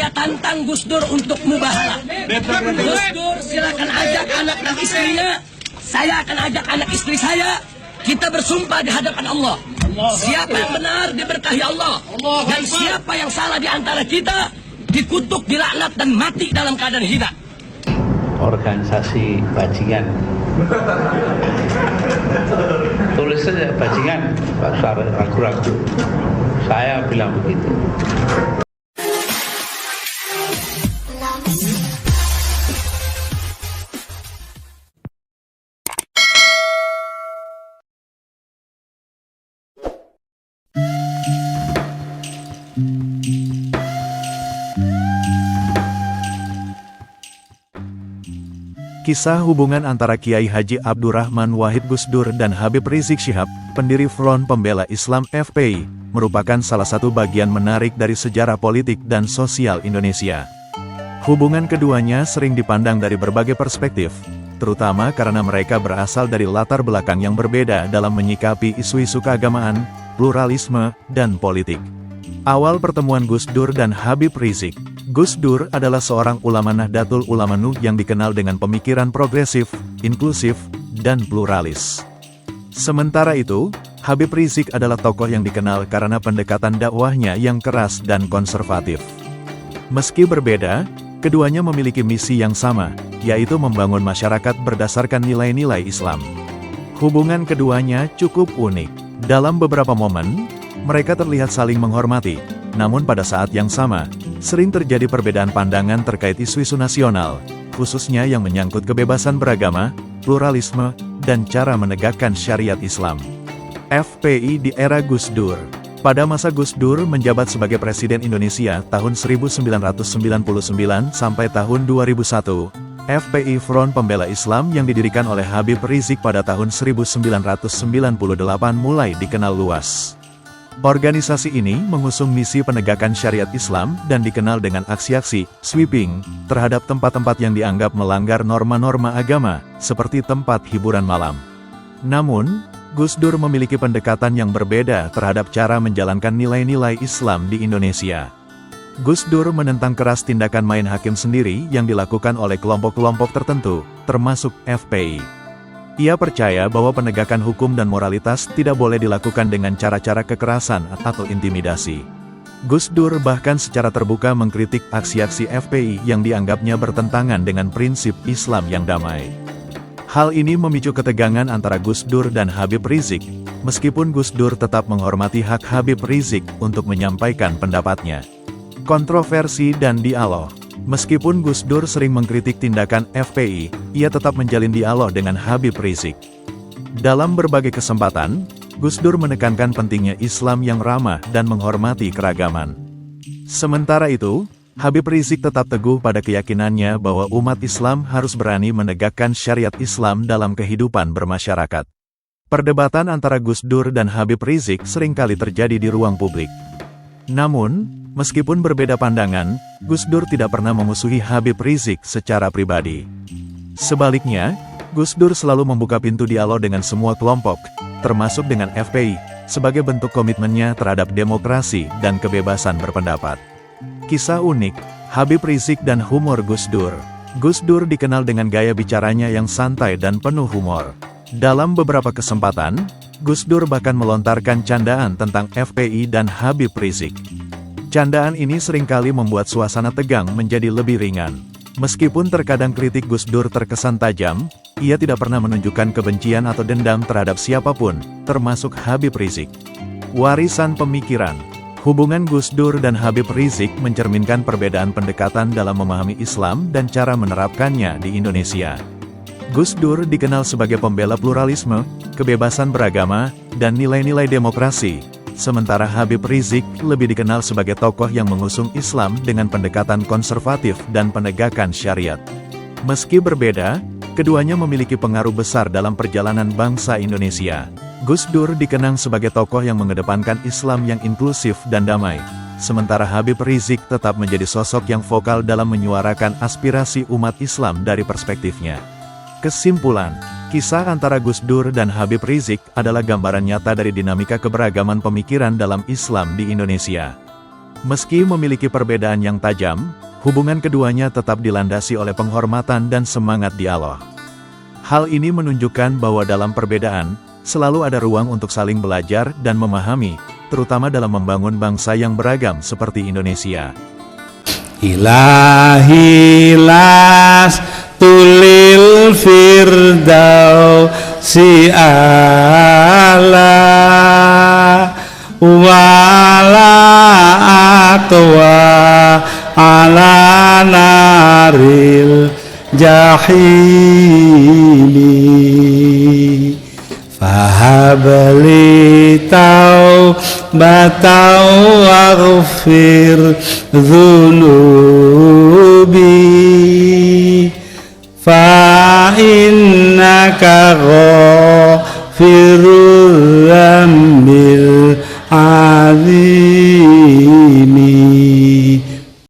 Saya tantang Gus Dur untuk mubahalah. Gus Dur silakan ajak anak dan istrinya. Saya akan ajak anak istri saya. Kita bersumpah di hadapan Allah. Siapa yang benar diberkahi Allah. Dan siapa yang salah di antara kita dikutuk, dilaknat dan mati dalam keadaan hina. Organisasi bajingan. Tulis saja bajingan, pasar ragu-ragu. Saya bilang begitu. Kisah hubungan antara Kiai Haji Abdurrahman Wahid Gus Dur dan Habib Rizik Syihab, pendiri Front Pembela Islam FPI, merupakan salah satu bagian menarik dari sejarah politik dan sosial Indonesia. Hubungan keduanya sering dipandang dari berbagai perspektif, terutama karena mereka berasal dari latar belakang yang berbeda dalam menyikapi isu-isu keagamaan, pluralisme, dan politik. Awal pertemuan Gus Dur dan Habib Rizik. Gus Dur adalah seorang ulama Nahdlatul Ulama NU yang dikenal dengan pemikiran progresif, inklusif, dan pluralis. Sementara itu, Habib Rizik adalah tokoh yang dikenal karena pendekatan dakwahnya yang keras dan konservatif. Meski berbeda, keduanya memiliki misi yang sama, yaitu membangun masyarakat berdasarkan nilai-nilai Islam. Hubungan keduanya cukup unik. Dalam beberapa momen, mereka terlihat saling menghormati, namun pada saat yang sama, sering terjadi perbedaan pandangan terkait isu-isu nasional, khususnya yang menyangkut kebebasan beragama, pluralisme, dan cara menegakkan syariat Islam. FPI di era Gus Dur. Pada masa Gus Dur menjabat sebagai Presiden Indonesia tahun 1999 sampai tahun 2001, FPI Front Pembela Islam yang didirikan oleh Habib Rizik pada tahun 1998 mulai dikenal luas. Organisasi ini mengusung misi penegakan syariat Islam dan dikenal dengan aksi-aksi sweeping terhadap tempat-tempat yang dianggap melanggar norma-norma agama, seperti tempat hiburan malam. Namun, Gus Dur memiliki pendekatan yang berbeda terhadap cara menjalankan nilai-nilai Islam di Indonesia. Gus Dur menentang keras tindakan main hakim sendiri yang dilakukan oleh kelompok-kelompok tertentu, termasuk FPI. Ia percaya bahwa penegakan hukum dan moralitas tidak boleh dilakukan dengan cara-cara kekerasan atau intimidasi. Gus Dur bahkan secara terbuka mengkritik aksi-aksi FPI yang dianggapnya bertentangan dengan prinsip Islam yang damai. Hal ini memicu ketegangan antara Gus Dur dan Habib Rizik, meskipun Gus Dur tetap menghormati hak Habib Rizik untuk menyampaikan pendapatnya. Kontroversi dan dialog. Meskipun Gus Dur sering mengkritik tindakan FPI, ia tetap menjalin dialog dengan Habib Rizik. Dalam berbagai kesempatan, Gus Dur menekankan pentingnya Islam yang ramah dan menghormati keragaman. Sementara itu, Habib Rizik tetap teguh pada keyakinannya bahwa umat Islam harus berani menegakkan syariat Islam dalam kehidupan bermasyarakat. Perdebatan antara Gus Dur dan Habib Rizik seringkali terjadi di ruang publik. Namun, meskipun berbeda pandangan, Gus Dur tidak pernah memusuhi Habib Rizik secara pribadi. Sebaliknya, Gus Dur selalu membuka pintu dialog dengan semua kelompok, termasuk dengan FPI, sebagai bentuk komitmennya terhadap demokrasi dan kebebasan berpendapat. Kisah unik, Habib Rizik dan humor Gus Dur. Gus Dur dikenal dengan gaya bicaranya yang santai dan penuh humor. Dalam beberapa kesempatan, Gus Dur bahkan melontarkan candaan tentang FPI dan Habib Rizik. Candaan ini seringkali membuat suasana tegang menjadi lebih ringan. Meskipun terkadang kritik Gus Dur terkesan tajam, ia tidak pernah menunjukkan kebencian atau dendam terhadap siapapun, termasuk Habib Rizik. Warisan pemikiran. Hubungan Gus Dur dan Habib Rizik mencerminkan perbedaan pendekatan dalam memahami Islam dan cara menerapkannya di Indonesia. Gus Dur dikenal sebagai pembela pluralisme, kebebasan beragama, dan nilai-nilai demokrasi. Sementara Habib Rizik lebih dikenal sebagai tokoh yang mengusung Islam dengan pendekatan konservatif dan penegakan syariat. Meski berbeda, keduanya memiliki pengaruh besar dalam perjalanan bangsa Indonesia. Gus Dur dikenang sebagai tokoh yang mengedepankan Islam yang inklusif dan damai. Sementara Habib Rizik tetap menjadi sosok yang vokal dalam menyuarakan aspirasi umat Islam dari perspektifnya. Kesimpulan, kisah antara Gus Dur dan Habib Rizik adalah gambaran nyata dari dinamika keberagaman pemikiran dalam Islam di Indonesia. Meski memiliki perbedaan yang tajam, hubungan keduanya tetap dilandasi oleh penghormatan dan semangat dialog. Hal ini menunjukkan bahwa dalam perbedaan, selalu ada ruang untuk saling belajar dan memahami, terutama dalam membangun bangsa yang beragam seperti Indonesia. Ilahilas tulil firdausi ala wala atwa ala naril jahili fahabli taubatan waghfir dhunubi fa innaka ghafirur